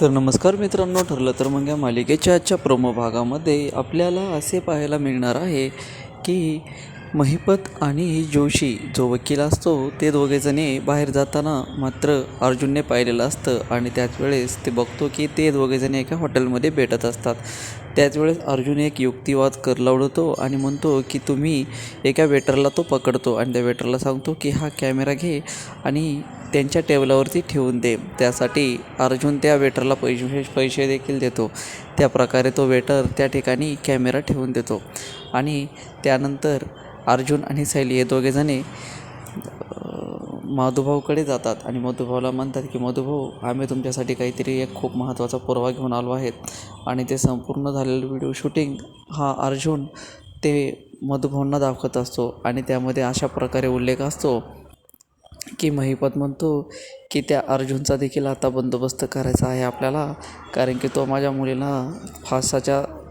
तर नमस्कार मित्रांनो, ठरलं तर मग या मालिकेच्या आजच्या प्रोमो भागामध्ये आपल्याला असे पाहायला मिळणार आहे की महिपत आणि जोशी जो वकील असतो ते दोघेजणे बाहेर जाताना मात्र अर्जुनने पाहिलेलं असतं आणि त्याच वेळेस ते बघतो की ते दोघेजणे एका हॉटेलमध्ये भेटत असतात. त्याच वेळेस अर्जुन एक युक्तिवाद लावतो आणि म्हणतो की तुम्ही एका वेटरला तो पकडतो आणि त्या वेटरला सांगतो की हा कॅमेरा घे आणि त्यांच्या टेबलावरती ठेवून दे. त्यासाठी अर्जुन त्या वेटरला पैसे देखील देतो. त्या प्रकारे तो वेटर त्या ठिकाणी कॅमेरा ठेवून देतो आणि त्यानंतर अर्जुन आणि सायली हे दोघेजणे मधुभाऊकडे जातात आणि मधुभाऊला म्हणतात की मधुभाऊ, आम्ही तुमच्यासाठी काहीतरी एक खूप महत्त्वाचा पुरावा घेऊन आलो आहेत. आणि ते संपूर्ण झालेलं व्हिडिओ शूटिंग हा अर्जुन ते मधुभाऊंना दाखवत असतो आणि त्यामध्ये अशा प्रकारे उल्लेख असतो की महिपत म्हणतो की त्या अर्जुनचा देखील आता बंदोबस्त करायचा आहे आपल्याला, कारण की तो माझ्या मुलीला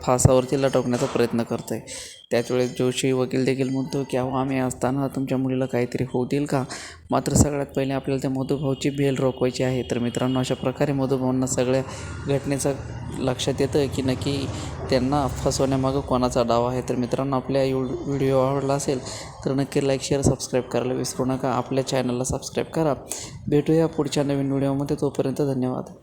फासावरती लटकण्याचा प्रयत्न करतो आहे. त्याच वेळेस जोशी वकील देखील म्हणतो की अहो, आम्ही असताना तुमच्या मुलीला काहीतरी होऊ देईल का. मात्र सगळ्यात पहिले आपल्याला त्या मधुभाऊची बेल रोखवायची आहे. तर मित्रांनो, अशा प्रकारे मधुभाऊंना सगळ्या घटनेचं लक्षात येतं की नक्की त्यांना फसवण्यामागं कोणाचा डाव आहे. तर मित्रांनो, आपल्या व्हिडिओ आवडला असेल तर नक्की लाईक, शेअर, सबस्क्राईब करायला विसरू नका. आपल्या चॅनलला सबस्क्राईब करा. भेटूया पुढच्या नवीन व्हिडिओमध्ये. तोपर्यंत धन्यवाद.